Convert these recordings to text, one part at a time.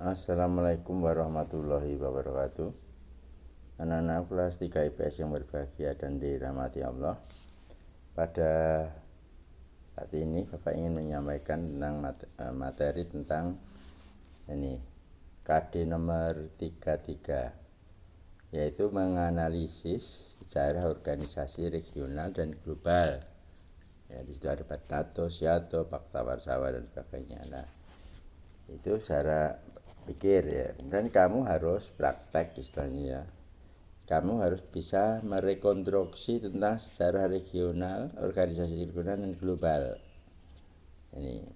Assalamualaikum warahmatullahi wabarakatuh. Anak-anak kelas 3 IPS yang berbahagia dan dirahmati Allah. Pada saat ini Bapak ingin menyampaikan tentang materi tentang ini KD nomor 33, yaitu menganalisis sejarah organisasi regional dan global. Ya, di situ ada NATO, SIATO, Pakta Warsawa dan sebagainya. Nah, itu secara pikir ya. Dan kamu harus praktek istilahnya ya. Kamu harus bisa merekonstruksi tentang sejarah regional, organisasi regional dan global. Ini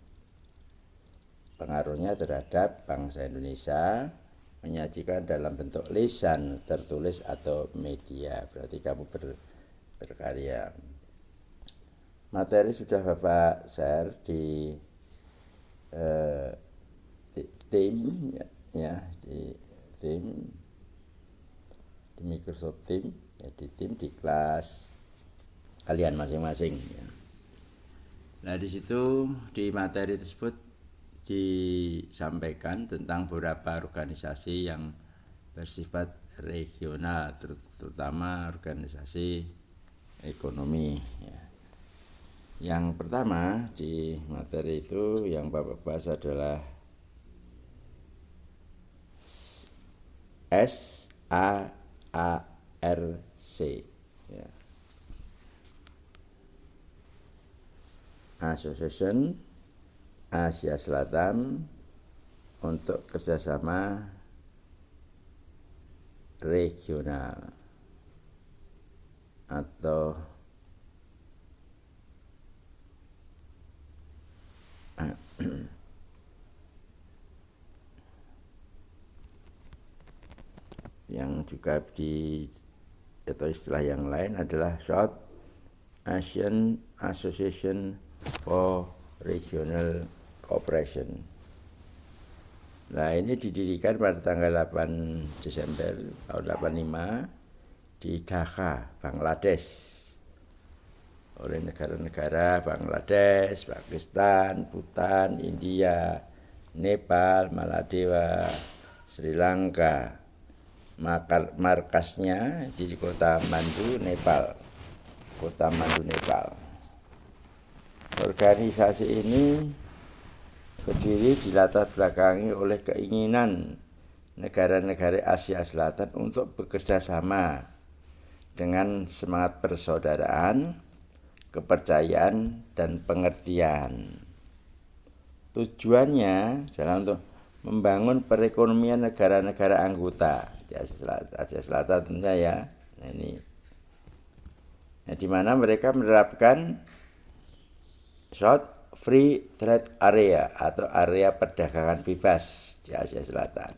pengaruhnya terhadap bangsa Indonesia, menyajikan dalam bentuk lisan, tertulis atau media. Berarti kamu berkarya. Materi sudah Bapak share di tim ya, di Microsoft Team ya, di kelas kalian masing-masing ya. Nah, di situ di materi tersebut disampaikan tentang beberapa organisasi yang bersifat regional, terutama organisasi ekonomi ya. Yang pertama di materi itu yang Bapak bahas adalah SAARC ya. Association Asia Selatan untuk kerjasama regional atau yang juga atau istilah yang lain adalah South Asian Association for Regional Cooperation. Nah, ini didirikan pada tanggal 8 Desember tahun 85 di Dhaka, Bangladesh oleh negara-negara Bangladesh, Pakistan, Bhutan, India, Nepal, Maladewa, Sri Lanka. Markasnya di kota Mandu, Nepal. Kota Mandu, Nepal. Organisasi ini berdiri dilatar belakangi oleh keinginan negara-negara Asia Selatan untuk bekerja sama dengan semangat persaudaraan, kepercayaan, dan pengertian. Tujuannya adalah untuk membangun perekonomian negara-negara anggota di Asia Selatan tentunya ya. Nah, ini. Nah, di mana mereka menerapkan South Free Trade Area atau area perdagangan bebas di Asia Selatan.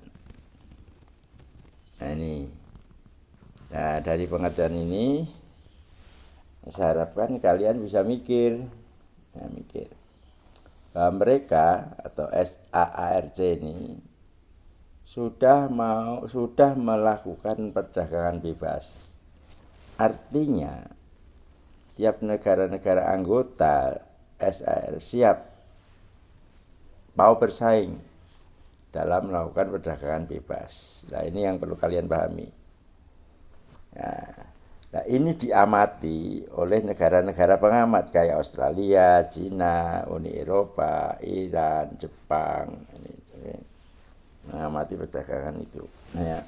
Nah, ini. Nah, dari pengertian ini saya harapkan kalian bisa mikir bahwa mereka atau SAARC ini sudah melakukan perdagangan bebas. Artinya tiap negara-negara anggota SAARC siap mau bersaing dalam melakukan perdagangan bebas. Nah, ini yang perlu kalian pahami. Nah, ini diamati oleh negara-negara pengamat kayak Australia, Cina, Uni Eropa, Iran, Jepang. Ini mengamati perdagangan itu. Nah, ya.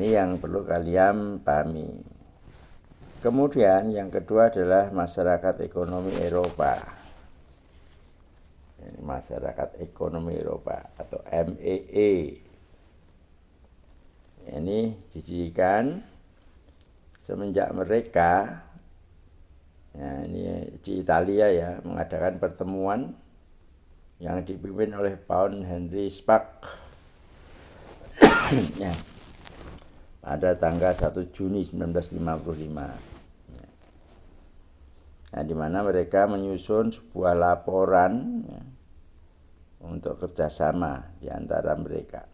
Ini yang perlu kalian pahami. Kemudian yang kedua adalah masyarakat ekonomi Eropa. Ini masyarakat ekonomi Eropa atau MEE. Ini didirikan semenjak mereka ya, ini di Italia ya, mengadakan pertemuan yang dipimpin oleh Paul Henry Spaak ya, pada tanggal 1 Juni 1955. Nah, di mana mereka menyusun sebuah laporan ya, untuk kerjasama di antara mereka.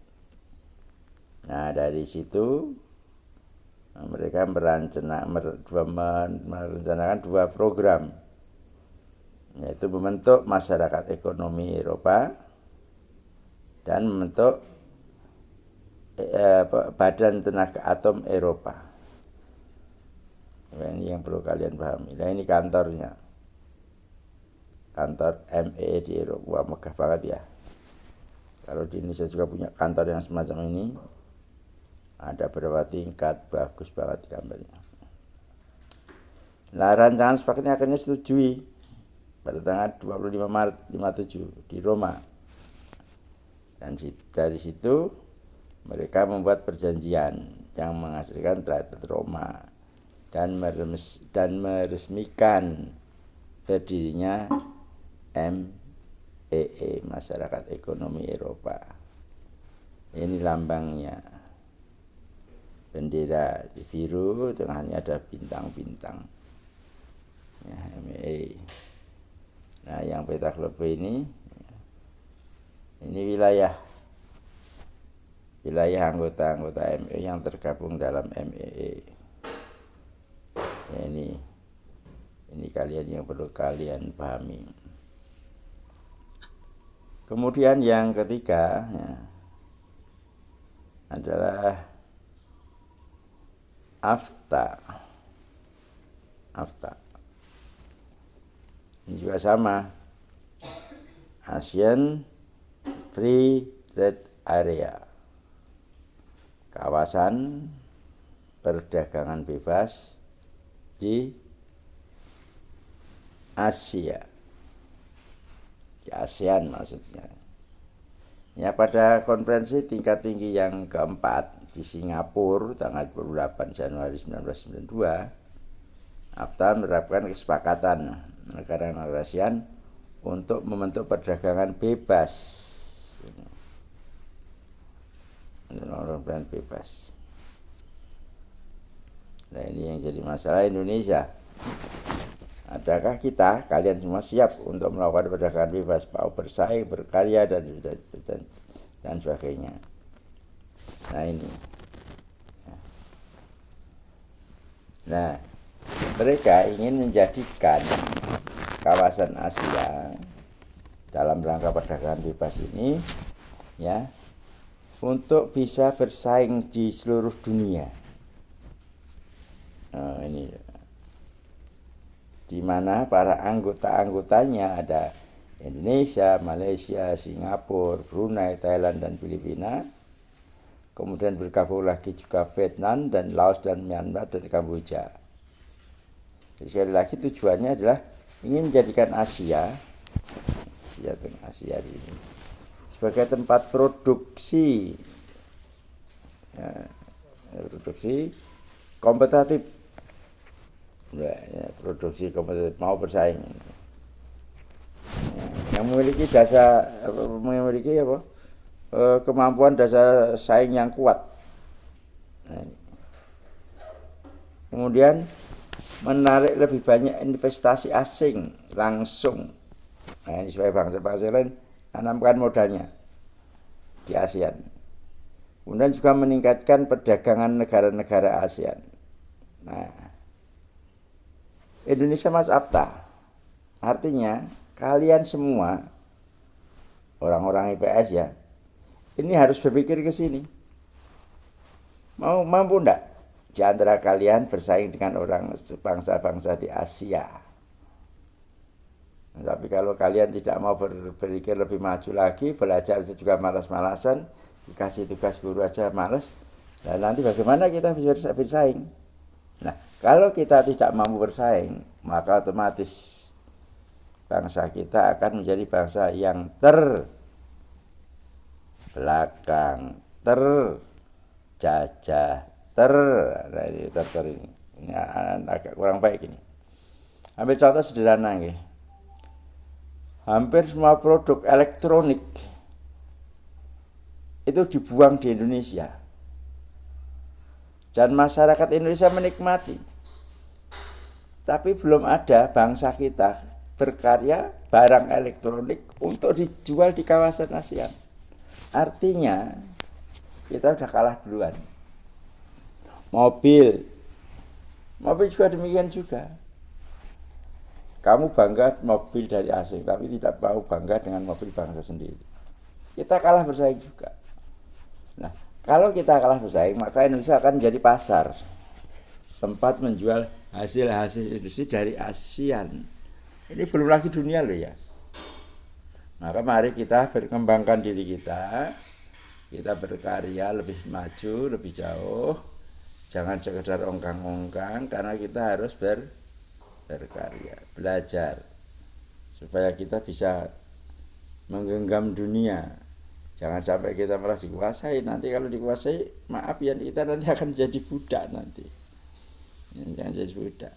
Nah, dari situ mereka merencanakan dua program, yaitu membentuk masyarakat ekonomi Eropa dan membentuk Badan Tenaga Atom Eropa. Nah, ini yang perlu kalian pahami. Nah, ini kantornya, kantor ME di Eropa. Wah, megah banget ya. Kalau di Indonesia juga punya kantor yang semacam ini, ada beberapa tingkat, bagus banget gambarnya. Nah, rancangan sepakat ini akhirnya disetujui pada tanggal 25 Maret 57 di Roma. Dan dari situ mereka membuat perjanjian yang menghasilkan Traktat Roma dan meresmikan berdirinya MEE, Masyarakat Ekonomi Eropa. Ini lambangnya, bendera di biru, tengahnya ada bintang-bintang. Ya, MEE. Nah, yang peta globe ini wilayah anggota-anggota MEE yang tergabung dalam MEE. Ya, ini kalian yang perlu kalian pahami. Kemudian yang ketiga ya, adalah AFTA. Ini juga sama, Asian Free Trade Area, kawasan perdagangan bebas di Asia, di ASEAN maksudnya. Ya, pada konferensi tingkat tinggi yang keempat di Singapura tanggal 28 Januari 1992, AFTA menerapkan kesepakatan negara-negara ASEAN untuk membentuk perdagangan bebas. Perdagangan bebas. Nah, ini yang jadi masalah Indonesia. Adakah kalian semua siap untuk melakukan perdagangan bebas, mau bersaing, berkarya dan sebagainya? Nah, ini. Nah, mereka ingin menjadikan kawasan Asia dalam rangka perdagangan bebas ini ya untuk bisa bersaing di seluruh dunia. Nah, ini di mana para anggotanya ada Indonesia, Malaysia, Singapura, Brunei, Thailand dan Filipina. Kemudian bergabung lagi juga Vietnam dan Laos dan Myanmar dan Kamboja. Jadi sekali lagi tujuannya adalah ingin menjadikan Asia ini sebagai tempat produksi kompetitif, produksi kompetitif, mau bersaing, yang memiliki kemampuan dasar saing yang kuat. Kemudian menarik lebih banyak investasi asing langsung. Nah, ini supaya bangsa-bangsa lain menanamkan modalnya di ASEAN. Kemudian juga meningkatkan perdagangan negara-negara ASEAN. Nah, Indonesia masuk AFTA. Artinya kalian semua orang-orang IPS ya, ini harus berpikir ke sini. Mampu enggak di antara kalian bersaing dengan orang bangsa-bangsa di Asia? Tapi kalau kalian tidak mau berpikir lebih maju lagi, belajar juga malas-malasan, dikasih tugas guru aja malas, dan nanti bagaimana kita bisa bersaing? Nah, kalau kita tidak mampu bersaing, maka otomatis bangsa kita akan menjadi bangsa yang terbelakang, terjajah, nah ini ini agak kurang baik ini. Ambil contoh sederhana nggih. Hampir semua produk elektronik itu dibuang di Indonesia. Dan masyarakat Indonesia menikmati. Tapi belum ada bangsa kita berkarya barang elektronik untuk dijual di kawasan ASEAN. Artinya kita sudah kalah duluan. Mobil juga demikian juga. Kamu bangga mobil dari asing, tapi tidak mau bangga dengan mobil bangsa sendiri. kita kalah bersaing juga. Nah, kalau kita kalah bersaing, maka Indonesia akan menjadi pasar tempat menjual hasil-hasil industri dari ASEAN. Ini belum lagi dunia loh ya. Maka mari kita berkembangkan diri kita berkarya lebih maju, lebih jauh. Jangan sekedar ongkang-ongkang, karena kita harus berkarya, belajar supaya kita bisa menggenggam dunia. Jangan sampai kita malah dikuasai. Nanti kalau dikuasai, maaf ya, kita nanti akan jadi budak nanti. Jangan jadi budak.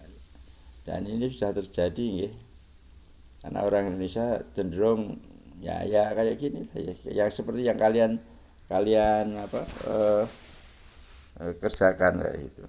Dan ini sudah terjadi ya. Karena orang Indonesia cenderung ya kayak gini ya, yang seperti yang kalian kerjakan kayak gitu.